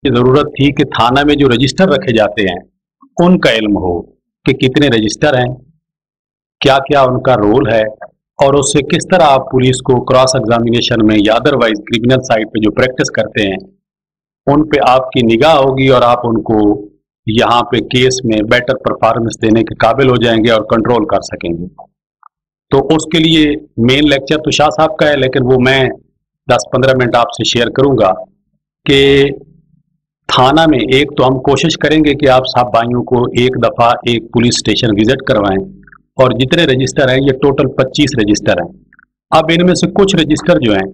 ये जरूरत थी कि थाना में जो रजिस्टर रखे जाते हैं उनका इल्म हो कि कितने रजिस्टर हैं, क्या क्या उनका रोल है, और उससे किस तरह आप पुलिस को क्रॉस एग्जामिनेशन में या अदरवाइज क्रिमिनल साइड पे जो प्रैक्टिस करते हैं उन पे आपकी निगाह होगी और आप उनको यहाँ पे केस में बेटर परफॉर्मेंस देने के काबिल हो जाएंगे और कंट्रोल कर सकेंगे। तो उसके लिए मेन लेक्चर तो शाह साहब का है, लेकिन वो मैं 10-15 मिनट आपसे शेयर करूंगा कि थाना में एक तो हम कोशिश करेंगे कि आप साहब भाइयों को एक दफ़ा एक पुलिस स्टेशन विजिट करवाएं, और जितने रजिस्टर हैं ये टोटल 25 रजिस्टर हैं। अब इनमें से कुछ रजिस्टर जो हैं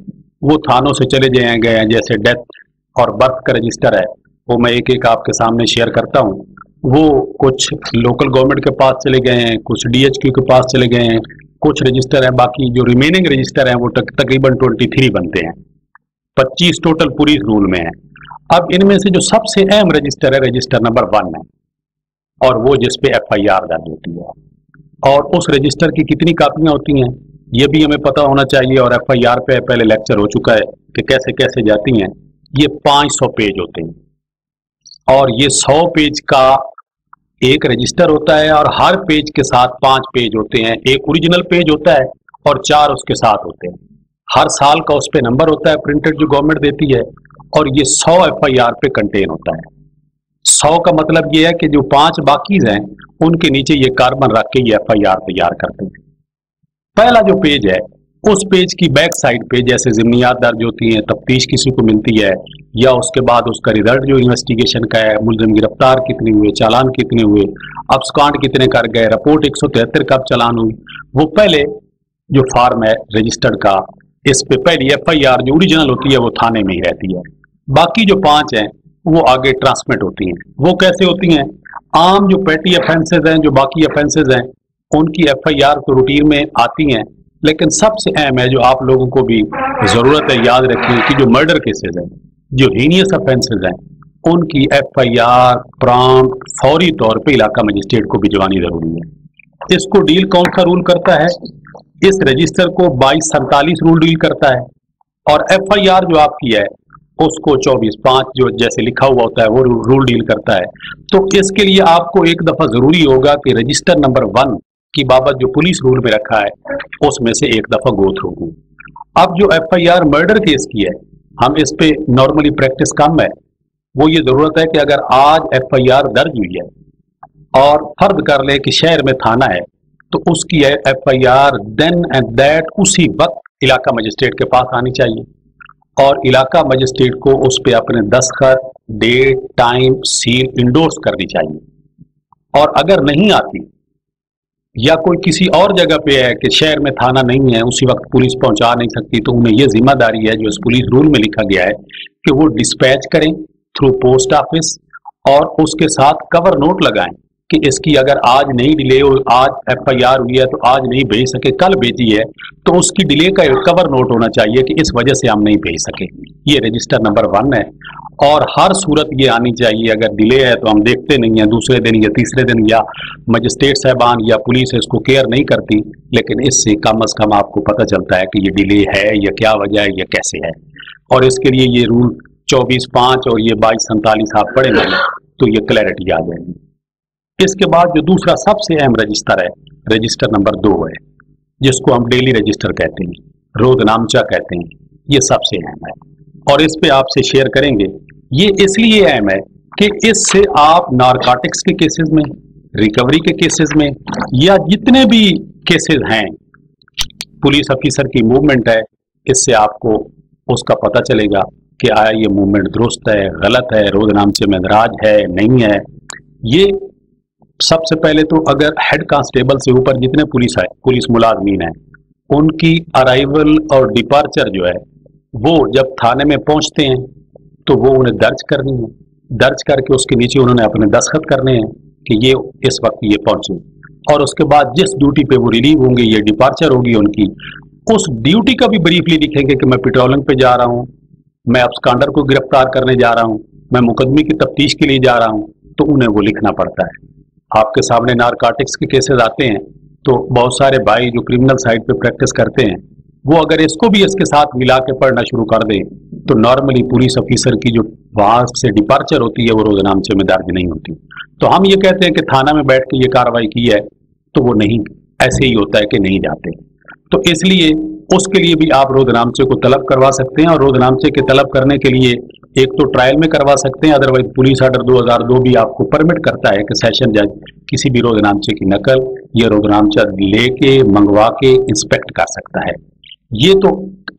वो थानों से चले गए हैं, जैसे डेथ और बर्थ का रजिस्टर है वो मैं एक एक आपके सामने शेयर करता हूँ। वो कुछ लोकल गवर्नमेंट के पास चले गए हैं, कुछ DHQ के पास चले गए हैं, कुछ रजिस्टर हैं, बाकी जो रिमेनिंग रजिस्टर हैं वो तकरीबन 23 बनते हैं, 25 टोटल पुलिस रूल में है। अब इनमें से जो सबसे अहम रजिस्टर है रजिस्टर नंबर 1 है, और वो जिसपे FIR दर्ज होती है, और उस रजिस्टर की कितनी कापियां होती हैं ये भी हमें पता होना चाहिए। और FIR पे पहले लेक्चर हो चुका है कि कैसे कैसे जाती हैं। ये 500 पेज होते हैं, और ये 100 पेज का एक रजिस्टर होता है, और हर पेज के साथ 5 पेज होते हैं। एक ओरिजिनल पेज होता है और 4 उसके साथ होते हैं। हर साल का उस पे नंबर होता है प्रिंटेड जो गवर्नमेंट देती है, और ये 100 FIR पे कंटेन होता है। 100 का मतलब ये है कि जो 5 बाकीज हैं उनके नीचे ये कार्बन रख के ये FIR तैयार करते हैं। पहला जो पेज है उस पेज की बैक साइड पे जैसे जिम्नियात दर्ज होती हैं, तफ्तीश किसी को मिलती है, या उसके बाद उसका रिजल्ट जो इन्वेस्टिगेशन का है, मुलजिम गिरफ्तार कितने हुए, चालान कितने हुए, अब्सकॉन्ड कितने कर गए, रिपोर्ट 173 कब चालान हुई, वो पहले जो फॉर्म है रजिस्टर्ड का, इस पे पहली FIR जो ओरिजिनल होती है वो थाने में ही रहती है। बाकी जो 5 हैं वो आगे ट्रांसमिट होती हैं। वो कैसे होती हैं? आम जो पेटी ऑफेंसेज हैं, जो बाकी ऑफेंसेज हैं, उनकी FIR तो रूटीन में आती हैं, लेकिन सबसे अहम है जो आप लोगों को भी जरूरत है याद रखिए कि जो मर्डर केसेस हैं, जो हीनियस ऑफेंसेज हैं, उनकी FIR प्रॉम्प्ट फौरी तौर पे इलाका मजिस्ट्रेट को भिजवानी जरूरी है। इसको डील कौन सा रूल करता है? इस रजिस्टर को 2247 रूल डील करता है, और FIR जो आपकी है उसको 24(5) जो जैसे लिखा हुआ होता है वो रूल डील करता है। तो इसके लिए आपको एक दफा जरूरी होगा कि रजिस्टर नंबर 1 की बाबत जो पुलिस रूल में रखा है उसमें से एक दफा गो थ्रू हो। अब जो FIR मर्डर केस की है, हम इस पे नॉर्मली प्रैक्टिस कम है, वो ये जरूरत है कि अगर आज FIR दर्ज हुई है और फर्ज कर ले कि शहर में थाना है, तो उसकी FIR देन एंड दैट उसी वक्त इलाका मजिस्ट्रेट के पास आनी चाहिए, और इलाका मजिस्ट्रेट को उस पे अपने दस्तखत, डेट, टाइम, सील इंडोर्स करनी चाहिए। और अगर नहीं आती या कोई किसी और जगह पे है कि शहर में थाना नहीं है, उसी वक्त पुलिस पहुंचा नहीं सकती, तो उन्हें यह जिम्मेदारी है जो इस पुलिस रूल में लिखा गया है कि वो डिस्पैच करें थ्रू पोस्ट ऑफिस, और उसके साथ कवर नोट लगाएं कि इसकी अगर आज नहीं डिले हो, आज FIR हुई है तो आज नहीं भेज सके, कल भेजी है, तो उसकी डिले का कवर नोट होना चाहिए कि इस वजह से हम नहीं भेज सके। ये रजिस्टर नंबर 1 है, और हर सूरत ये आनी चाहिए। अगर डिले है तो हम देखते नहीं है, दूसरे दिन या तीसरे दिन, या मजिस्ट्रेट साहबान या पुलिस इसको केयर नहीं करती, लेकिन इससे कम अज कम आपको पता चलता है कि ये डिले है या क्या वजह है या कैसे है। और इसके लिए ये रूल 24(5) और ये 2247 आप पढ़ेंगे तो ये क्लैरिटी आ जाएगी। इसके बाद जो दूसरा सबसे अहम रजिस्टर है, रजिस्टर नंबर 2 है, जिसको हम डेली रजिस्टर कहते हैं, रोजनामचा कहते हैं। ये सबसे अहम है और इस पे आपसे शेयर करेंगे। ये इसलिए अहम है कि इससे आप नारकोटिक्स के केसेस में, रिकवरी के केसेस में, या जितने भी केसेस हैं, पुलिस ऑफिसर की मूवमेंट है, इससे आपको उसका पता चलेगा कि आया ये मूवमेंट दुरुस्त है, गलत है, रोजनामचे में दराज है, नहीं है। ये सबसे पहले तो अगर हेड कांस्टेबल से ऊपर जितने पुलिस मुलाजमीन हैं, उनकी अराइवल और डिपार्चर जो है वो जब थाने में पहुंचते हैं तो वो उन्हें दर्ज करनी है। दर्ज करके उसके नीचे उन्होंने अपने दस्तखत करने हैं कि ये इस वक्त ये पहुंचे, और उसके बाद जिस ड्यूटी पे वो रिलीव होंगे, ये डिपार्चर होगी उनकी, उस ड्यूटी का भी ब्रीफली लिखेंगे कि मैं पेट्रोलिंग पे जा रहा हूँ, मैं अब्सकॉन्डर को गिरफ्तार करने जा रहा हूँ, मैं मुकदमे की तफ्तीश के लिए जा रहा हूँ, तो उन्हें वो लिखना पड़ता है। आपके सामने नारकोटिक्स के केसेस आते हैं तो बहुत सारे भाई जो क्रिमिनल साइड पे प्रैक्टिस करते हैं वो अगर इसको भी इसके साथ मिला के पढ़ना शुरू कर दे तो नॉर्मली पुलिस ऑफिसर की जो वहां से डिपार्चर होती है वो रोजनामचे में दर्ज नहीं होती। तो हम ये कहते हैं कि थाना में बैठ के ये कार्रवाई की है, तो वो नहीं, ऐसे ही होता है कि नहीं जाते। तो इसलिए उसके लिए भी आप रोजनामचे को तलब करवा सकते हैं, और रोजनामचे के तलब करने के लिए एक तो ट्रायल में करवा सकते हैं, अदरवाइज पुलिस ऑर्डर 2002 भी आपको परमिट करता है कि सेशन जज किसी भी रोजनामचे की नकल या रोजनामचा लेके मंगवा के इंस्पेक्ट कर सकता है। ये तो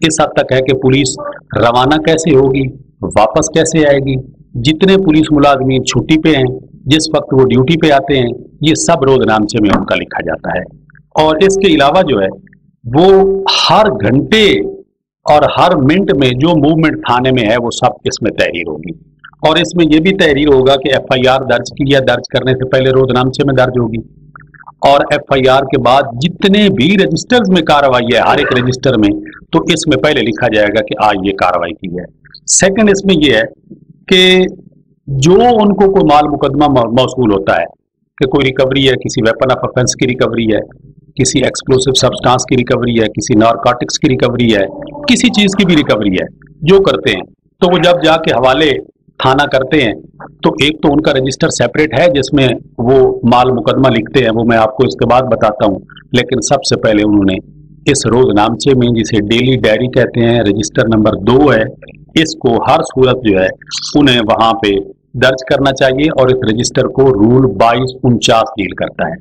इस हद तक है कि पुलिस रवाना कैसे होगी, वापस कैसे आएगी, जितने पुलिस मुलाजमीन छुट्टी पे हैं, जिस वक्त वो ड्यूटी पे आते हैं, ये सब रोजनामचे में उनका लिखा जाता है। और इसके अलावा जो है वो हर घंटे और हर मिनट में जो मूवमेंट थाने में है वो सब इसमें तहरीर होगी। और इसमें यह भी तहरीर होगा कि एफआईआर दर्ज की या दर्ज करने से पहले रोजनामचे में दर्ज होगी, और एफआईआर के बाद जितने भी रजिस्टर्स में कार्रवाई है हर एक रजिस्टर में, तो इसमें पहले लिखा जाएगा कि आज ये कार्रवाई की है। सेकंड इसमें यह है कि जो उनको कोई माल मुकदमा मौसूल होता है कि कोई रिकवरी है, किसी वेपन ऑफ ऑफेंस की रिकवरी है, किसी एक्सप्लोसिव सब्सटेंस की रिकवरी है, किसी नारकोटिक्स की रिकवरी है, किसी चीज की भी रिकवरी है, जो करते हैं तो वो जब जाके हवाले थाना करते हैं तो एक तो उनका रजिस्टर सेपरेट है जिसमें वो माल मुकदमा लिखते हैं, वो मैं आपको इसके बाद बताता हूँ। लेकिन सबसे पहले उन्होंने इस रोजनामचे में, जिसे डेली डायरी कहते हैं, रजिस्टर नंबर 2 है, इसको हर सूरत जो है उन्हें वहां पे दर्ज करना चाहिए, और इस रजिस्टर को रूल 2249 डील करता है,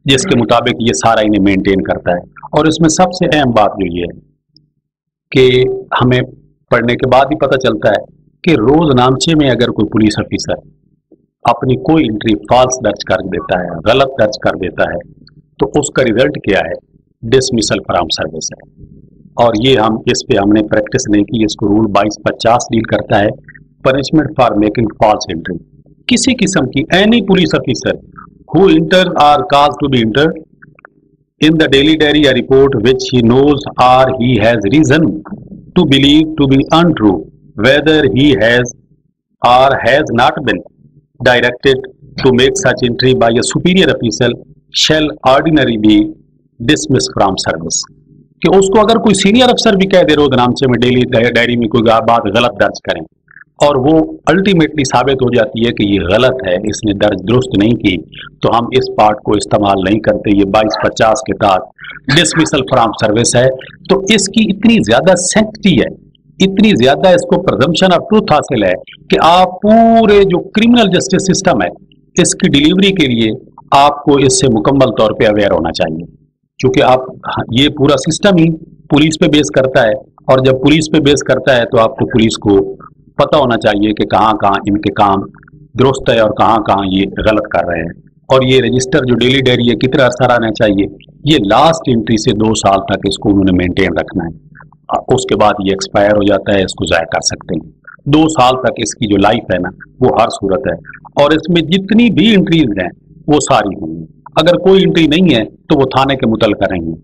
जिसके मुताबिक ये सारा इन्हें मेंटेन करता है। और इसमें सबसे अहम बात जो ये है कि हमें पढ़ने के बाद ही पता चलता है कि रोजनामचे में अगर कोई पुलिस ऑफिसर अपनी कोई एंट्री फॉल्स दर्ज कर देता है, गलत दर्ज कर देता है, तो उसका रिजल्ट क्या है, डिसमिसल फ्रॉम सर्विस है। और ये इस पे हमने प्रैक्टिस नहीं की, इसको रूल 2250 डील करता है, punishment for making false entry. किसी किस्म की any police officer who enters or caused to be entered in the daily diary a report which he knows or he has reason to believe to be untrue, whether he has or has not been directed to make such entry by a superior official, shall ordinarily be dismissed from service। कि उसको अगर कोई senior अफसर भी कह दे रोजनामचे में, daily diary में कोई बात गलत दर्ज करें, और वो अल्टीमेटली साबित हो जाती है कि ये गलत है, इसने दर्ज दुरुस्त नहीं की, तो हम इस पार्ट को इस्तेमाल नहीं करते। ये 2250 के तहत डिसमिसल फ्रॉम सर्विस है। तो इसकी इतनी ज्यादा सैंक्टिटी है, इतनी ज्यादा इसको प्रिजम्पशन ऑफ ट्रूथ हासिल है कि आप पूरे जो क्रिमिनल जस्टिस सिस्टम है इसकी डिलीवरी के लिए आपको इससे मुकम्मल तौर पे अवेयर होना चाहिए, क्योंकि आप ये पूरा सिस्टम ही पुलिस पे बेस करता है, और जब पुलिस पे बेस करता है तो आपको पुलिस को पता होना चाहिए कि कहाँ कहाँ इनके काम दुरुस्त है और कहाँ कहाँ ये गलत कर रहे हैं। और ये रजिस्टर जो डेली डायरी है कितना अर्सा रहना चाहिए, ये लास्ट एंट्री से 2 साल तक इसको उन्होंने मेंटेन रखना है, उसके बाद ये एक्सपायर हो जाता है, इसको ज़ाया कर सकते हैं। 2 साल तक इसकी जो लाइफ है ना वो हर सूरत है, और इसमें जितनी भी एंट्रीज हैं वो सारी होंगी। अगर कोई एंट्री नहीं है तो वो थाने के मुतल्लिक़ रहेंगी।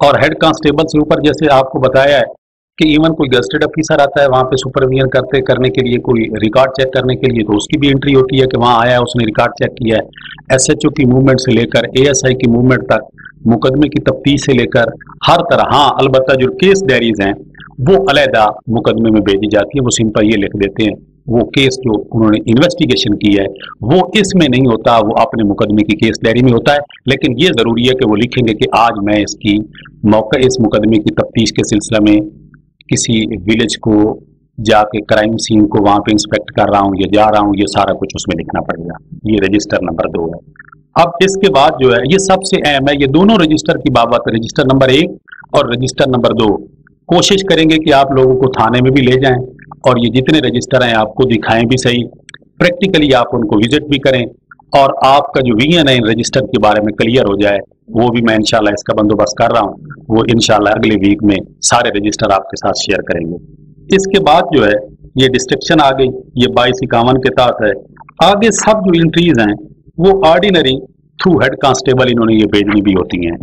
और हेड कांस्टेबल से ऊपर जैसे आपको बताया है कि इवन कोई गजेटेड ऑफिसर आता है वहाँ पे सुपरविजन करने के लिए, कोई रिकॉर्ड चेक करने के लिए, तो उसकी भी एंट्री होती है कि वहाँ आया है, उसने रिकॉर्ड चेक किया है। एसएचओ की मूवमेंट से लेकर एएसआई की मूवमेंट तक, मुकदमे की तफ्तीश से लेकर हर तरह। हाँ, अलबत्ता जो केस डायरीज हैं वो अलहदा मुकदमे में भेजी जाती है, वो सिंपल ये लिख देते हैं वो केस जो उन्होंने इन्वेस्टिगेशन की है वो इसमें नहीं होता, वो अपने मुकदमे की केस डायरी में होता है। लेकिन ये जरूरी है कि वो लिखेंगे कि आज मैं इस मुकदमे की तफ्तीश के सिलसिले में किसी विलेज को जाके क्राइम सीन को वहां पे इंस्पेक्ट कर रहा हूँ या जा रहा हूँ, ये सारा कुछ उसमें लिखना पड़ेगा। ये रजिस्टर नंबर 2 है। अब इसके बाद जो है ये सबसे अहम है, ये दोनों रजिस्टर की बाबत, रजिस्टर नंबर 1 और रजिस्टर नंबर 2 कोशिश करेंगे कि आप लोगों को थाने में भी ले जाएं, और ये जितने रजिस्टर हैं आपको दिखाएं भी सही, प्रैक्टिकली आप उनको विजिट भी करें, और आपका जो विजन है इन रजिस्टर के बारे में क्लियर हो जाए, वो भी मैं इंशाल्लाह इसका बंदोबस्त कर रहा हूँ, वो इंशाल्लाह अगले वीक में सारे रजिस्टर आपके साथ शेयर करेंगे। इसके बाद जो है ये डिस्ट्रिक्शन आ गई, ये 2251 के तहत है। आगे सब जो एंट्रीज हैं वो ऑर्डिनरी थ्रू हेड कांस्टेबल इन्होंने ये भेजनी भी होती हैं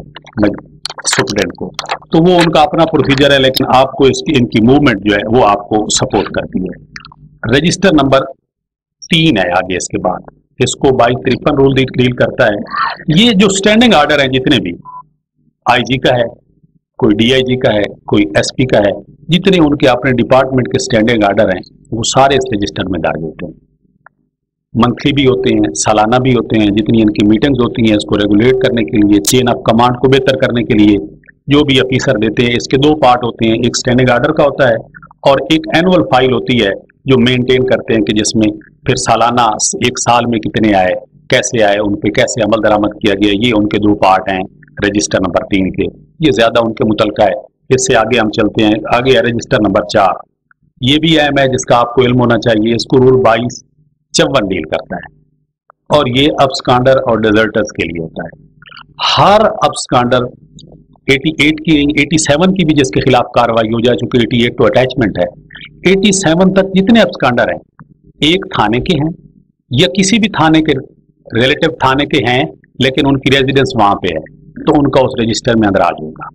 स्टूडेंट को, तो वो उनका अपना प्रोसीजर है, लेकिन आपको इनकी मूवमेंट जो है वो आपको सपोर्ट करती है। रजिस्टर नंबर 3 है आगे इसके बाद, इसको 2253 रूल डील करता है। ये जो स्टैंडिंग ऑर्डर है जितने भी आईजी का है, कोई डीआईजी का है, कोई एसपी का है, जितने उनके अपने डिपार्टमेंट के स्टैंडिंग आर्डर हैं वो सारे इस रजिस्टर में दर्ज होते हैं। मंथली भी होते हैं, सालाना भी होते हैं, जितनी इनकी मीटिंग्स होती हैं इसको रेगुलेट करने के लिए, चेन ऑफ कमांड को बेहतर करने के लिए जो भी ऑफिसर देते हैं। इसके दो पार्ट होते हैं, एक स्टैंडिंग आर्डर का होता है और एक एनुअल फाइल होती है जो मेंटेन करते हैं कि जिसमें फिर सालाना एक साल में कितने आए, कैसे आए, उन पे कैसे अमल दरामद किया गया। ये उनके दो पार्ट हैं रजिस्टर नंबर 3 के, ये ज्यादा उनके मुतलका है। इससे आगे हम चलते हैं, आगे है रजिस्टर नंबर 4। ये भी अहम है जिसका आपको इल्म होना चाहिए। इसको रूल 2254 डील करता है और ये अब्सकॉन्डर और डेजर्टर्स के लिए होता है। हर अब्सकॉन्डर 88 की 87 की भी जिसके खिलाफ कार्रवाई हो जाए, चूंकि 88 तो अटैचमेंट है, 87 तक जितने अब्सकॉन्डर हैं एक थाने के हैं या किसी भी थाने के रिलेटिव थाने के हैं लेकिन उनकी रेजिडेंस वहां पे है तो उनका उस रजिस्टर में अंदराज होगा।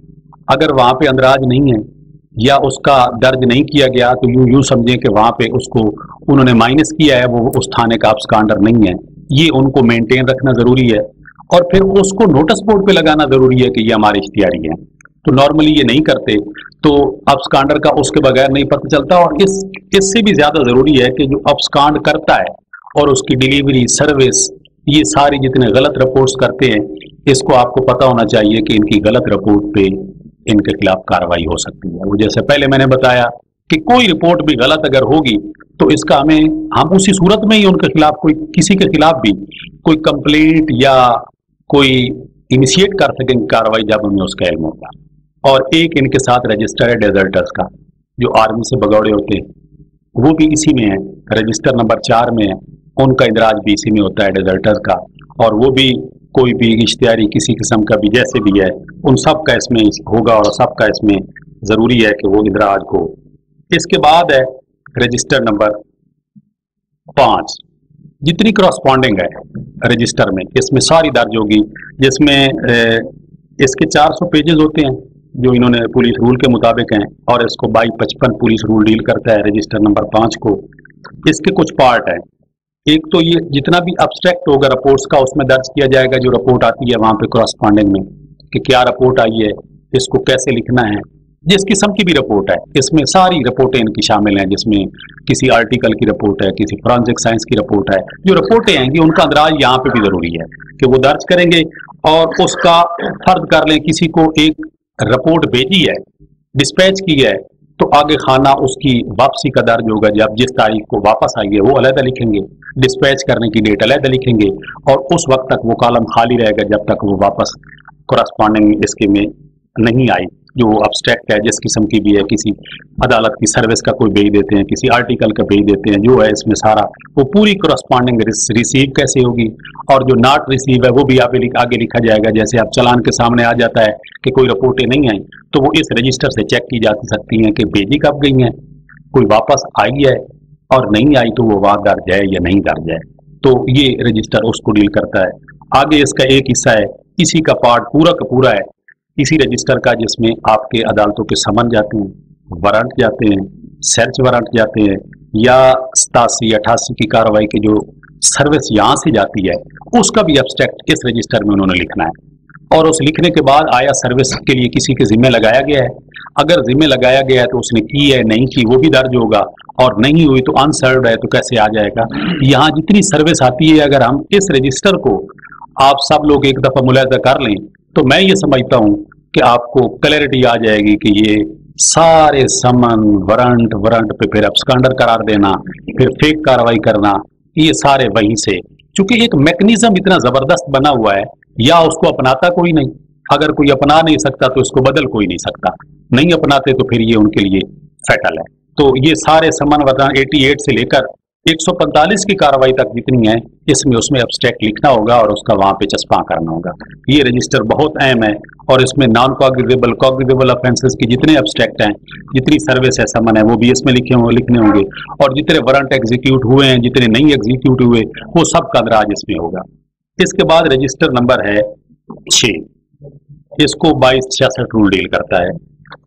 अगर वहां पे अंदराज नहीं है या उसका दर्ज नहीं किया गया तो यूं समझें कि वहां पे उसको उन्होंने माइनस किया है, वो उस थाने का अब्सकॉन्डर नहीं है। ये उनको मेंटेन रखना जरूरी है और फिर उसको नोटिस बोर्ड पे लगाना जरूरी है कि ये हमारे इख्तियारी है। तो नॉर्मली ये नहीं करते तो अब्सकॉन्डर का उसके बगैर नहीं पता चलता। और इससे भी ज्यादा जरूरी है कि जो अब्सकॉन्ड करता है और उसकी डिलीवरी, सर्विस, ये सारी जितने गलत रिपोर्ट्स करते हैं इसको आपको पता होना चाहिए कि इनकी गलत रिपोर्ट पे इनके खिलाफ कार्रवाई हो सकती है। वो जैसे पहले मैंने बताया कि कोई रिपोर्ट भी गलत अगर होगी तो इसका हम उसी सूरत में ही उनके खिलाफ कोई किसी के खिलाफ भी कोई कंप्लेंट या कोई इनिशिएट कर सकेंगे कार्रवाई जब हमें उसका इल्म होगा। और एक इनके साथ रजिस्टर है डेजर्टर्स का, जो आर्मी से भगौड़े होते हैं, वो भी इसी में है, रजिस्टर नंबर 4 में है। उनका इंदराज भी इसी में होता है डेजर्टर्स का, और वो भी कोई भी इश्तिहारी किसी किस्म का भी जैसे भी है उन सब का इसमें होगा और सबका इसमें जरूरी है कि वो इंदराज हो। इसके बाद है रजिस्टर नंबर 5, जितनी करस्पॉन्डिंग है रजिस्टर में इसमें सारी दर्ज होगी, जिसमें इसके 400 पेजेस होते हैं जो इन्होंने पुलिस रूल के मुताबिक हैं और इसको 2255 पुलिस रूल डील करता है रजिस्टर नंबर 5 को। इसके कुछ पार्ट है, एक तो ये जितना भी अब्स्ट्रैक्ट होगा रिपोर्ट्स का उसमें दर्ज किया जाएगा, जो रिपोर्ट आती है वहां पे करस्पॉन्डिंग में कि क्या रिपोर्ट आई है, इसको कैसे लिखना है, जिस किस्म की भी रिपोर्ट है इसमें सारी रिपोर्टें इनकी शामिल हैं, जिसमें किसी आर्टिकल की रिपोर्ट है, किसी फॉरेंसिक साइंस की रिपोर्ट है। जो रिपोर्टें आएंगी उनका अंदराज यहाँ पे भी जरूरी है कि वो दर्ज करेंगे। और उसका फर्ज कर लें किसी को एक रिपोर्ट भेजी है, डिस्पैच की है, तो आगे खाना उसकी वापसी का दर्ज होगा। जब जिस तारीख को वापस आई है वो अलग लिखेंगे, डिस्पैच करने की डेट अलग लिखेंगे और उस वक्त तक वो कॉलम खाली रहेगा जब तक वो वापस करस्पॉन्डिंग इसके में नहीं आई। जो अब्स्ट्रैक्ट है जिस किस्म की भी है, किसी अदालत की सर्विस का कोई भेज देते हैं, किसी आर्टिकल का भेज देते हैं, जो है इसमें सारा वो पूरी करस्पॉन्डिंग रिसीव कैसे होगी और जो नॉट रिसीव है वो भी आगे लिखा जाएगा। जैसे अब चालान के सामने आ जाता है कि कोई रिपोर्टें नहीं आई तो वो इस रजिस्टर से चेक की जा सकती हैं कि भेजी कब गई हैं, कोई वापस आई है और नहीं आई तो वो वहाँ दर्ज है या नहीं दर्ज है। तो ये रजिस्टर उसको डील करता है। आगे इसका एक हिस्सा है, इसी का पार्ट पूरा का पूरा है इसी रजिस्टर का, जिसमें आपके अदालतों के समन जाते हैं, वारंट जाते हैं, सर्च वारंट जाते हैं, या 87-88 की कार्रवाई की जो सर्विस यहाँ से जाती है उसका भी एब्स्ट्रैक्ट इस रजिस्टर में उन्होंने लिखना है। और उस लिखने के बाद आया सर्विस के लिए किसी के जिम्मे लगाया गया है, अगर जिम्मे लगाया गया है तो उसने की है नहीं की वो भी दर्ज होगा, और नहीं हुई तो अनसर्व्ड है तो कैसे आ जाएगा। यहाँ जितनी सर्विस आती है अगर हम इस रजिस्टर को आप सब लोग एक दफा मुलाहिजा कर लें तो मैं ये समझता हूँ कि आपको क्लैरिटी आ जाएगी कि ये सारे समन वारंट पे फिर अब्सकॉन्डर करार देना, फिर फेक कार्रवाई करना, ये सारे वहीं से, क्योंकि एक मैकेनिज्म इतना जबरदस्त बना हुआ है, या उसको अपनाता कोई नहीं, अगर कोई अपना नहीं सकता तो इसको बदल कोई नहीं सकता, नहीं अपनाते तो फिर ये उनके लिए फैटल है। तो ये सारे समन वारंट 88 से लेकर 145 की कार्रवाई तक जितनी है इसमें उसमें एब्स्ट्रैक्ट लिखना होगा और उसका वहां पे चस्पा करना होगा। ये रजिस्टर बहुत अहम है और इसमें नॉन कॉग्निजेबल ऑफेंसेस की जितने एब्स्ट्रैक्ट हैं, जितनी सर्विस है, समन है, वो भी इसमें लिखने होंगे, और जितने वारंट एग्जीक्यूट हुए हैं, जितने नहीं एग्जीक्यूट हुए, वो सब का अंदराज इसमें होगा। इसके बाद रजिस्टर नंबर है 6, इसको 2266 रूल डील करता है,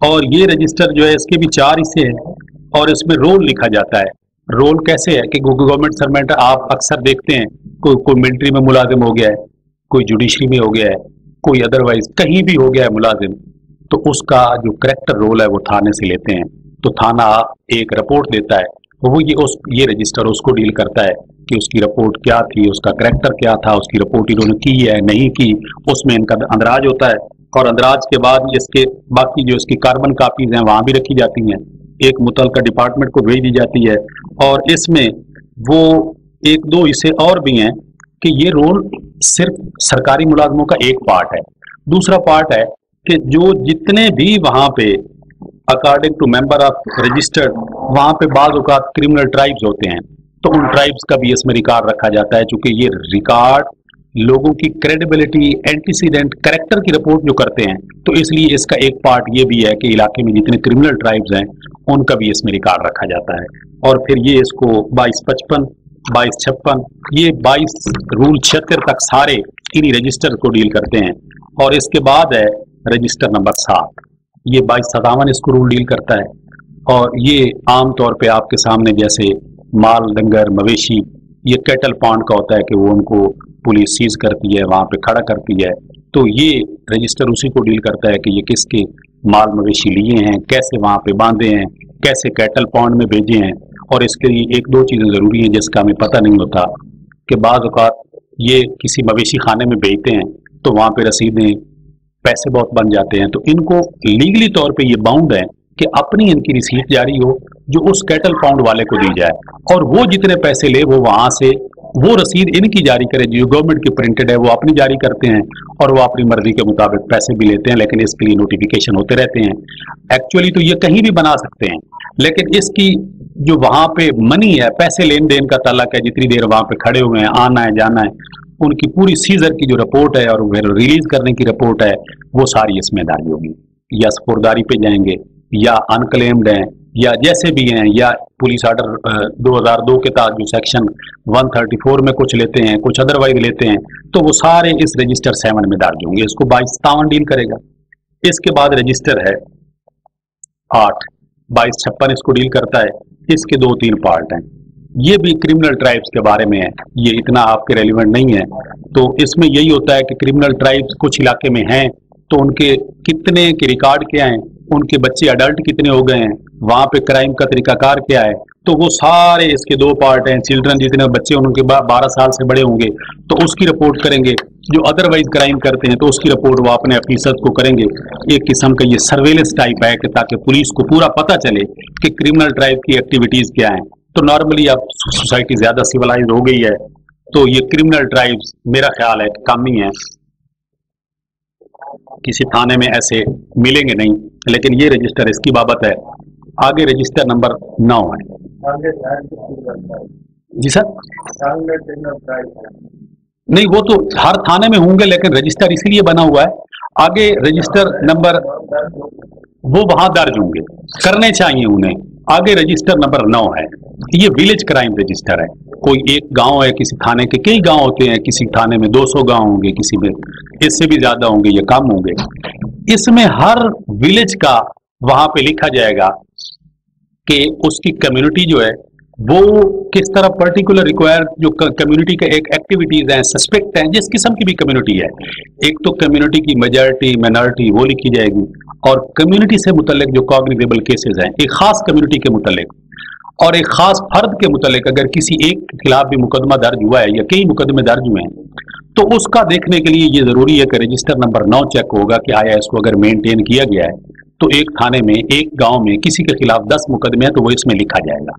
और ये रजिस्टर जो है इसके भी 4 हिस्से हैं और इसमें रोल लिखा जाता है। रोल कैसे है कि गवर्नमेंट सर्वेंट आप अक्सर देखते हैं, कोई मिलिट्री में मुलाजिम हो गया है, कोई जुडिशरी में हो गया है, कोई अदरवाइज कहीं भी हो गया है मुलाजिम, तो उसका जो करेक्टर रोल है वो थाने से लेते हैं। तो थाना एक रिपोर्ट देता है, वो ये रजिस्टर उसको डील करता है कि उसकी रिपोर्ट क्या थी, उसका करेक्टर क्या था, उसकी रिपोर्ट इन्होंने की है नहीं की, उसमें इनका अंदराज होता है। और अंदराज के बाद इसके बाकी जो इसकी कार्बन कापीज हैं वहां भी रखी जाती हैं, एक मुतल्लिका डिपार्टमेंट को भेज दी जाती है। और इसमें वो एक दो हिस्से और भी हैं कि ये रोल सिर्फ सरकारी मुलाजमों का एक पार्ट है। दूसरा पार्ट है कि जो जितने भी वहां पे according to member of registered वहां पे बाज़ औक़ात क्रिमिनल ट्राइब्स होते हैं, तो उन ट्राइब्स का भी इसमें रिकॉर्ड रखा जाता है, क्योंकि ये रिकॉर्ड लोगों की क्रेडिबिलिटी, एंटीसीडेंट, कैरेक्टर की रिपोर्ट जो करते हैं, तो इसलिए इसका एक पार्ट ये भी है कि इलाके में जितने क्रिमिनल ट्राइब्स हैं उनका भी इसमें रिकॉर्ड रखा जाता है। और फिर ये इसको 2255, 2256, ये 22 रूल 76 तक सारे इन्हीं रजिस्टर को डील करते हैं। और इसके बाद है रजिस्टर नंबर 7, ये 2257 इसको रूल डील करता है। और ये आमतौर पे आपके सामने जैसे माल डंगर मवेशी, ये कैटल पॉन्ड का होता है कि वो उनको पुलिस सीज करती है, वहां पे खड़ा करती है, तो ये रजिस्टर उसी को डील करता है कि ये किसके माल मवेशी लिए हैं, कैसे वहां पे बांधे हैं, कैसे कैटल पॉन्ड में भेजे हैं। और इसके लिए एक दो चीजें जरूरी हैं जिसका हमें पता नहीं होता कि बाज़ औक़ात ये किसी मवेशी खाने में बेचते हैं तो वहां पे रसीदें, पैसे बहुत बन जाते हैं, तो इनको लीगली तौर पे ये बाउंड है कि अपनी इनकी रिसीट जारी हो जो उस कैटल पाउंड वाले को दी जाए, और वो जितने पैसे ले वो वहां से वो रसीद इनकी जारी करे, जो गवर्नमेंट की प्रिंटेड है वो अपनी जारी करते हैं, और वो अपनी मर्जी के मुताबिक पैसे भी लेते हैं, लेकिन इसके लिए नोटिफिकेशन होते रहते हैं। एक्चुअली तो ये कहीं भी बना सकते हैं, लेकिन इसकी जो वहां पे मनी है, पैसे लेन देन का ताल्लुक है, जितनी देर वहां पे खड़े हुए हैं, आना है जाना है, उनकी पूरी सीजर की जो रिपोर्ट है और रिलीज करने की रिपोर्ट है वो सारी इसमें डाली होगी। या स्पुर्दारी पे जाएंगे, या अनक्लेम्ड हैं, या जैसे भी हैं, या पुलिस ऑर्डर 2002 के तहत जो सेक्शन 134 में कुछ लेते हैं, कुछ अदरवाइज लेते हैं, तो वो सारे इस रजिस्टर 7 में दर्ज होंगे। इसको 2257 डील करेगा। इसके बाद रजिस्टर है 8, 2256 इसको डील करता है। इसके 2-3 पार्ट हैं, ये भी क्रिमिनल ट्राइब्स के बारे में है, ये इतना आपके रेलिवेंट नहीं है। तो इसमें यही होता है कि क्रिमिनल ट्राइब्स कुछ इलाके में हैं तो उनके कितने के रिकॉर्ड क्या हैं, उनके बच्चे अडल्ट कितने हो गए हैं, वहां पे क्राइम का तरीकाकार क्या है, तो वो सारे इसके 2 पार्ट हैं। चिल्ड्रन जितने बच्चे उनके 12 साल से बड़े होंगे तो उसकी रिपोर्ट करेंगे, जो अदरवाइज क्राइम करते हैं तो उसकी रिपोर्ट वो अपने ऑफिसर्स को करेंगे। एक किस्म का ये सर्वेलेंस टाइप है कि ताकि पुलिस को पूरा पता चले कि क्रिमिनल ट्राइब की एक्टिविटीज क्या हैं। तो नॉर्मली अब सोसाइटी ज्यादा सिविलाइज हो गई है, तो ये क्रिमिनल ट्राइब्स मेरा ख्याल है कम ही है, किसी थाने में ऐसे मिलेंगे नहीं, लेकिन ये रजिस्टर इसकी बाबत है। आगे रजिस्टर नंबर 9 है। जी सर, नहीं वो तो हर थाने में होंगे, लेकिन रजिस्टर इसीलिए बना हुआ है। आगे रजिस्टर नंबर वो वहां दर्ज होंगे, करने चाहिए उन्हें। आगे रजिस्टर नंबर 9 है, ये विलेज क्राइम रजिस्टर है। कोई एक गांव है, किसी थाने के कई गांव होते हैं, किसी थाने में 200 गांव होंगे, किसी में इससे भी ज्यादा होंगे या कम होंगे। इसमें हर विलेज का वहां पे लिखा जाएगा कि उसकी कम्युनिटी जो है वो किस तरह पर्टिकुलर रिक्वायर्ड जो कम्युनिटी के एक एक्टिविटीज हैं, सस्पेक्ट हैं, जिस किस्म की भी कम्युनिटी है। एक तो कम्युनिटी की मेजॉरिटी माइनॉरिटी वो लिखी जाएगी, और कम्युनिटी से मुतल्लिक जो कॉग्निजेबल केसेस हैं, एक खास कम्युनिटी के मुतल्लिक और एक खास फर्द के मुतल्लिक अगर किसी एक के खिलाफ भी मुकदमा दर्ज हुआ है या कई मुकदमे दर्ज हुए हैं, तो उसका देखने के लिए ये जरूरी है कि रजिस्टर नंबर 9 चेक होगा कि आया इसको अगर मेंटेन किया गया है। तो एक थाने में, एक गांव में किसी के खिलाफ 10 मुकदमे हैं तो वो इसमें लिखा जाएगा।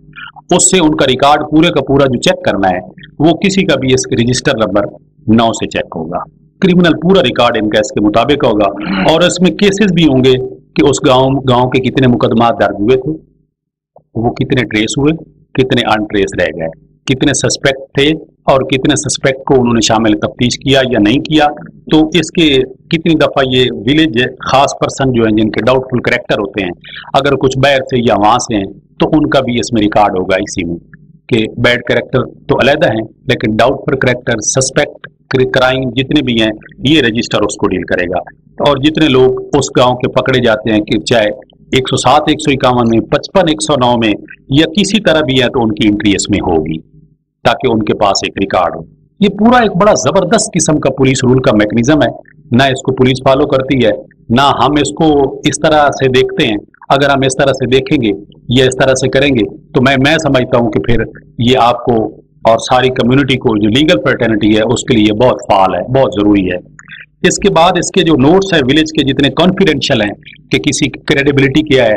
उससे उनका रिकॉर्ड पूरे का पूरा जो चेक करना है वो किसी का भी इस रजिस्टर नंबर 9 से चेक होगा। क्रिमिनल पूरा रिकॉर्ड इनका इसके मुताबिक होगा, और इसमें केसेस भी होंगे कि उस गांव के कितने मुकदमा दर्ज हुए थे, वो कितने ट्रेस हुए, कितने अनट्रेस रह गए, कितने सस्पेक्ट थे और कितने सस्पेक्ट को उन्होंने शामिल तफ्तीश किया या नहीं किया। तो इसके कितनी दफा ये विलेज खास पर्सन जो हैं जिनके डाउटफुल कैरेक्टर होते हैं, अगर कुछ बाहर से या वहां से हैं तो उनका भी इसमें रिकॉर्ड होगा इसी में कि बैड कैरेक्टर तो अलहदा हैं, लेकिन डाउटफुल कैरेक्टर, सस्पेक्ट क्राइम जितने भी हैं ये रजिस्टर उसको डील करेगा। और जितने लोग उस गांव के पकड़े जाते हैं कि चाहे 107, 151 में, 55, 109 में या किसी तरह भी है, तो उनकी एंट्री इसमें होगी ताकि उनके पास एक रिकॉर्ड हो। ये पूरा एक बड़ा जबरदस्त किस्म का पुलिस रूल का मैकेनिज्म है, ना इसको पुलिस फॉलो करती है, ना हम इसको इस तरह से देखते हैं। अगर हम इस तरह से देखेंगे या इस तरह से करेंगे तो मैं समझता हूं कि फिर ये आपको और सारी कम्युनिटी को जो लीगल फ्रेटर्निटी है उसके लिए बहुत फाल है, बहुत जरूरी है। इसके बाद इसके जो नोट्स है विलेज के जितने कॉन्फिडेंशियल हैं कि किसी की क्रेडिबिलिटी क्या है,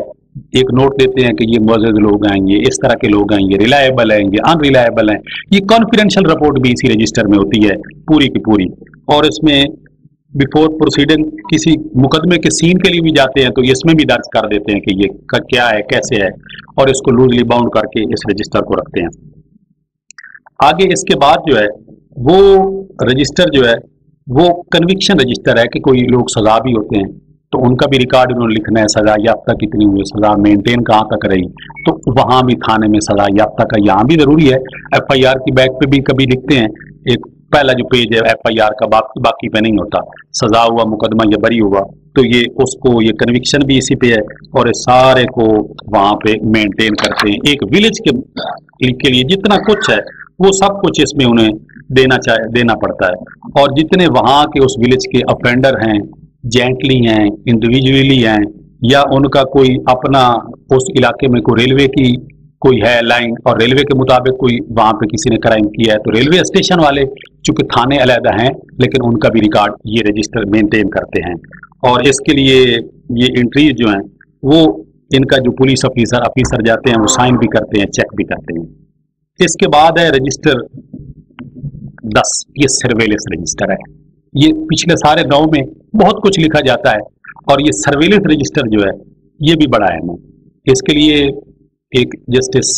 एक नोट देते हैं कि ये मौजूद लोग हैं, ये इस तरह के लोग हैं, ये रिलायबल हैं, ये अनरिलायबल हैं। ये कॉन्फिडेंशियल रिपोर्ट भी इसी रजिस्टर में होती है पूरी की पूरी। और इसमें बिफोर प्रोसीडिंग किसी मुकदमे के सीन के लिए भी जाते हैं तो इसमें भी दर्ज कर देते हैं कि ये क्या है, कैसे है, और इसको लूजली बाउंड करके इस रजिस्टर को रखते हैं। आगे इसके बाद जो है वो रजिस्टर जो है वो कन्विक्शन रजिस्टर है कि कोई लोग सजा भी होते हैं तो उनका भी रिकॉर्ड उन्होंने लिखना है, सजा याफ्ता कितनी हुई, सजा मेंटेन कहाँ तक रही, तो वहां भी थाने में सजा याफ्ता का यहाँ भी जरूरी है। एफआईआर की बैक पे भी कभी लिखते हैं, एक पहला जो पेज है एफआईआर का, बाकी पे नहीं होता, सजा हुआ मुकदमा या बरी हुआ, तो ये उसको ये कन्विक्शन भी इसी पे है और इस सारे को वहां पे मेंटेन करते हैं। एक विलेज के लिए जितना कुछ है वो सब कुछ इसमें उन्हें देना पड़ता है। और जितने वहां के उस विलेज के ऑफेंडर हैं, जेंटली हैं, इंडिविजुअली हैं, या उनका कोई अपना उस इलाके में कोई रेलवे की कोई है लाइन और रेलवे के मुताबिक कोई वहां पे किसी ने क्राइम किया है तो रेलवे स्टेशन वाले चूंकि थाने अलहदा हैं लेकिन उनका भी रिकॉर्ड ये रजिस्टर मेंटेन करते हैं। और इसके लिए ये एंट्रीज जो हैं वो इनका जो पुलिस ऑफिसर जाते हैं वो साइन भी करते हैं, चेक भी करते हैं। इसके बाद है रजिस्टर 10, ये सर्वेलेंस रजिस्टर है। ये पिछले सारे गांव में बहुत कुछ लिखा जाता है और ये सर्वेलेंस रजिस्टर जो है ये भी बड़ा अहम है। इसके लिए एक जस्टिस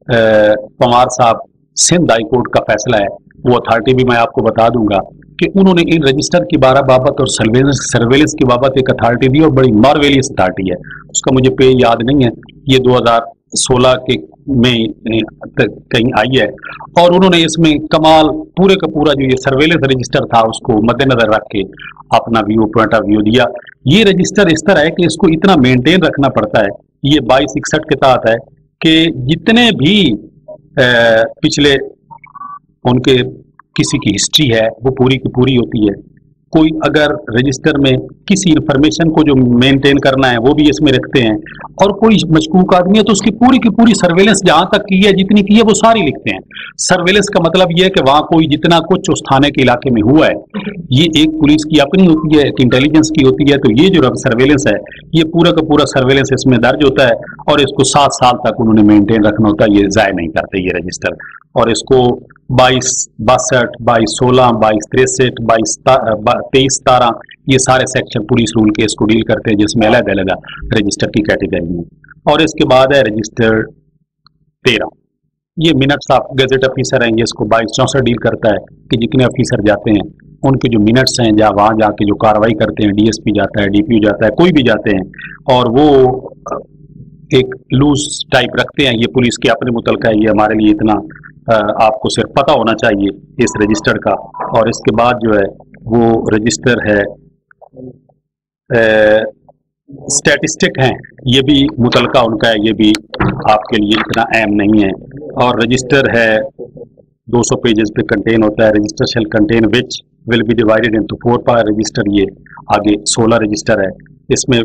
पंवार साहब सिंध हाई कोर्ट का फैसला है, वो अथॉरिटी भी मैं आपको बता दूंगा कि उन्होंने इन रजिस्टर की बाबत और सर्वेलेंस की बाबत एक अथॉरिटी दी और बड़ी मार्वेलियस अथॉरिटी है, उसका मुझे पे याद नहीं है, ये 2016 के में कहीं आई है। और उन्होंने इसमें कमाल पूरे का पूरा जो ये सर्वेलेंस रजिस्टर था उसको मद्देनजर रख के अपना पॉइंट ऑफ व्यू दिया। ये रजिस्टर इस तरह है कि इसको इतना मेंटेन रखना पड़ता है, ये 2261 के तहत है कि जितने भी पिछले उनके किसी की हिस्ट्री है वो पूरी की पूरी होती है। कोई अगर रजिस्टर में किसी इंफॉर्मेशन को जो मेंटेन करना है वो भी इसमें रखते हैं, और कोई मशकूक आदमी है तो उसकी पूरी की पूरी सर्वेलेंस जहां तक की है, जितनी की है वो सारी लिखते हैं। सर्वेलेंस का मतलब ये है कि वहां कोई जितना कुछ उस थाने के इलाके में हुआ है, ये एक पुलिस की अपनी होती है, एक इंटेलिजेंस की होती है, तो ये जो सर्वेलेंस है ये पूरा का पूरा सर्वेलेंस इसमें दर्ज होता है और इसको 7 साल तक उन्होंने मेंटेन रखना होता है, ये जाय नहीं करते ये रजिस्टर। और इसको 2262, 2216, 2263, 2317 ये सारे सेक्शन पुलिस रूल के इसको डील करते हैं, जिसमें अलग अलग रजिस्टर की कैटेगरी है। और इसके बाद है रजिस्टर 13, ये मिनट्स ऑफ गजट ऑफिसर हैं, ये इसको 2264 डील करता है कि जितने ऑफिसर जाते हैं उनके जो मिनट्स हैं, जहाँ वहाँ जाके जो कार्रवाई करते हैं, डीएसपी जाता है, डीपीओ जाता है, कोई भी जाते हैं, और वो एक लूज टाइप रखते हैं, ये पुलिस के अपने मुतलका है, ये हमारे लिए इतना आपको सिर्फ पता होना चाहिए इस रजिस्टर का। और इसके बाद जो है वो रजिस्टर है स्टैटिस्टिक हैं, ये भी मुतलका उनका है, ये भी आपके लिए इतना अहम नहीं है। और रजिस्टर है 200 पेजेस पे कंटेन होता है। Register shall contain which will be divided into 4 part register, ये आगे 16 रजिस्टर है। इसमें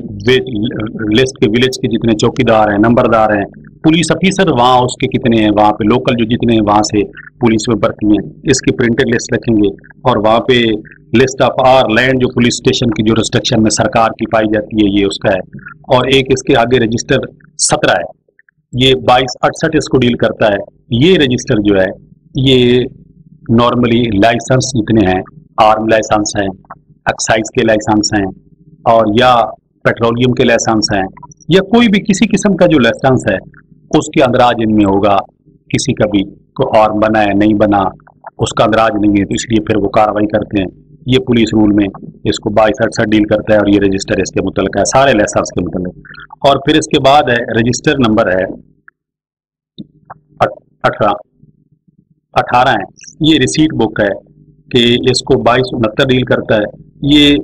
लिस्ट के विलेज के जितने चौकीदार हैं, नंबरदार हैं, पुलिस ऑफिसर वहाँ उसके कितने हैं, वहाँ पे लोकल जो जितने हैं वहाँ से पुलिस में भर्ती हैं, इसकी प्रिंटेड लिस्ट रखेंगे। और वहाँ पे लिस्ट ऑफ आर लैंड जो पुलिस स्टेशन की जो रिस्ट्रिक्शन में सरकार की पाई जाती है, ये उसका है। और एक इसके आगे रजिस्टर 17 है, ये 2268 इसको डील करता है। ये रजिस्टर जो है ये नॉर्मली लाइसेंस जितने हैं, आर्म लाइसेंस हैं, एक्साइज के लाइसेंस हैं, और या पेट्रोलियम के लाइसेंस हैं, या कोई भी किसी किस्म का जो लाइसेंस है उसके अंदराज इनमें होगा। किसी का भी को आर्म बना है नहीं बना उसका अंदराज नहीं है, तो इसलिए फिर वो कार्रवाई करते हैं। ये पुलिस रूल में इसको 2268 डील करता है और ये रजिस्टर इसके मुतल्लिक़ है, सारे लाइसेंस के मुतल्लिक़। और फिर इसके बाद है रजिस्टर नंबर है 18 है, ये रिसीट बुक है कि इसको 2269 डील करता है। ये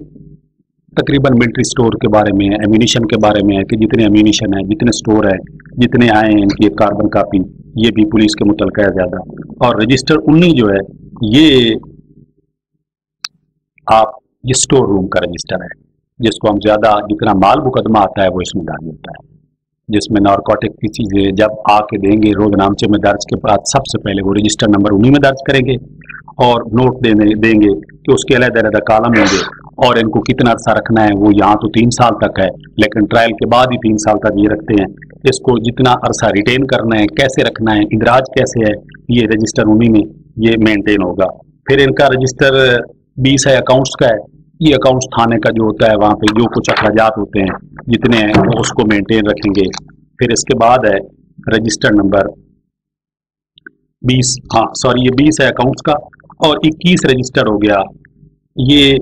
तकरीबन मिलिट्री स्टोर के बारे में है, एम्यूनिशन के बारे में है कि जितने एम्यूनिशन है, जितने स्टोर है, जितने आए हैं, इनकी एक कार्बन कापी, ये भी पुलिस के मुतल्लिक़ है ज़्यादा। और रजिस्टर 19 जो है ये आप ये स्टोर रूम का रजिस्टर है, जिसको हम ज्यादा जितना माल मुकदमा आता है वो इसमें डाल देता है, जिसमें नारकोटिक की चीजें जब आके देंगे रोज नामचे में दर्ज के बाद सबसे पहले वो रजिस्टर नंबर उन्हीं में दर्ज करेंगे और नोट देंगे कि उसके अलग-अलग कॉलम होंगे और इनको कितना अर्सा रखना है। वो यहाँ तो 3 साल तक है, लेकिन ट्रायल के बाद ही 3 साल तक ये रखते हैं। इसको जितना अरसा रिटेन करना है, कैसे रखना है, इंदराज कैसे है, ये रजिस्टर उन्हीं में ये मेंटेन होगा। फिर इनका रजिस्टर 20 है अकाउंट्स का है। ये अकाउंट्स थाने का जो होता है वहाँ पे जो कुछ अखराजात होते हैं जितने हैं वो उसको मेंटेन रखेंगे। फिर इसके बाद है रजिस्टर नंबर 20, ये 20 है अकाउंट्स का और 21 रजिस्टर हो गया। ये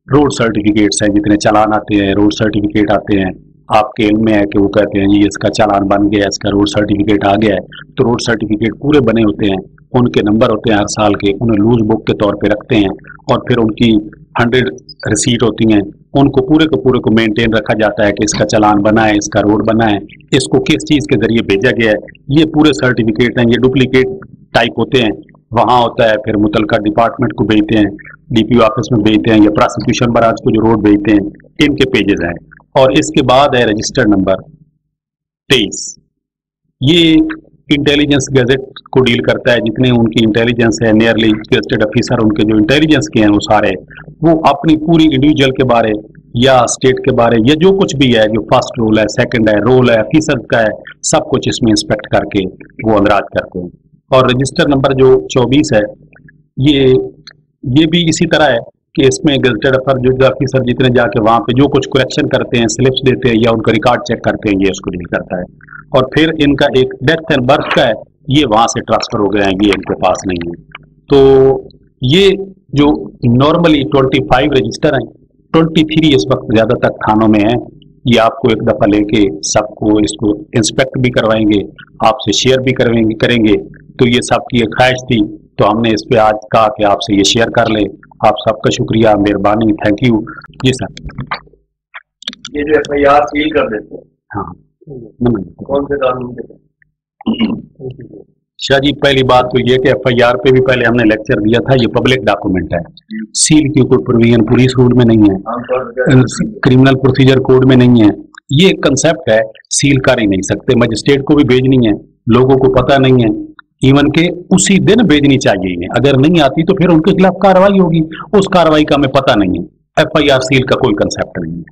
रोड सर्टिफिकेट्स हैं, जितने चालान आते हैं, रोड सर्टिफिकेट आते हैं, आपके इल्म में है कि वो कहते हैं ये इसका चालान बन गया, इसका रोड सर्टिफिकेट आ गया है, तो रोड सर्टिफिकेट पूरे बने होते हैं, उनके नंबर होते हैं हर साल के, उन्हें लूज बुक के तौर पे रखते हैं और फिर उनकी 100 रिसीट होती हैं, उनको पूरे को मेंटेन रखा जाता है कि इसका चालान बना है, इसका रोड बना है, इसको किस चीज़ के जरिए भेजा गया है। ये पूरे सर्टिफिकेट हैं, ये डुप्लीकेट टाइप होते हैं, वहाँ होता है। फिर मुतलका डिपार्टमेंट को भेजते हैं, डीपीओ ऑफिस में भेजते हैं या प्रोसिक्यूशन ब्रांच को जो रोड भेजते हैं, इनके पेजेस हैं। और इसके बाद है रजिस्टर नंबर 23। ये इंटेलिजेंस गैजेट को डील करता है, जितने उनकी इंटेलिजेंस है, नियरली गैजेटेड ऑफिसर उनके जो इंटेलिजेंस के हैं वो सारे वो अपनी पूरी इंडिविजुअल के बारे या स्टेट के बारे या जो कुछ भी है, जो फर्स्ट रोल है, सेकंड है, रोल है, ऑफिसर का है, सब कुछ इसमें इंस्पेक्ट करके वो अंदराज करते हैं। और रजिस्टर नंबर जो 24 है ये भी इसी तरह है कि इसमें गजटेड ऑफिसर जितने जाके वहाँ पे जो कुछ करेक्शन करते हैं, स्लिप्स देते हैं या उनका रिकॉर्ड चेक करते हैं, ये उसको डील करता है। और फिर इनका एक डेथ एंड बर्थ का है, ये वहाँ से ट्रांसफर हो गए हैं, ये इनके पास नहीं है। तो ये जो नॉर्मली 25 रजिस्टर हैं, 23 इस वक्त ज़्यादातर थानों में है। ये आपको एक दफ़ा लेके सबको इसको इंस्पेक्ट भी करवाएंगे, आपसे शेयर भी करेंगे। तो ये सबकी एक ख्वाहिश थी, तो हमने इस पे आज कहा कि आपसे ये शेयर कर ले। आप सबका शुक्रिया, मेहरबानी, थैंक यू जी सर। ये जो FIR सील कर देते हैं, हाँ, कौन से कानून के? शाह जी, पहली बात तो ये कि FIR पे भी पहले हमने लेक्चर दिया था, ये पब्लिक डॉक्यूमेंट है, सील की कोई प्रोविजन पुलिस रूल में नहीं है, क्रिमिनल प्रोसीजर कोड में नहीं है। ये एक कंसेप्ट है, सील कर ही नहीं सकते, मजिस्ट्रेट को भी भेजनी है, लोगों को पता नहीं है, इवन के उसी दिन भेजनी चाहिए इन्हें, अगर नहीं आती तो फिर उनके खिलाफ कार्रवाई होगी, उस कार्रवाई का हमें पता नहीं है। FIR सील का कोई कंसेप्ट नहीं है।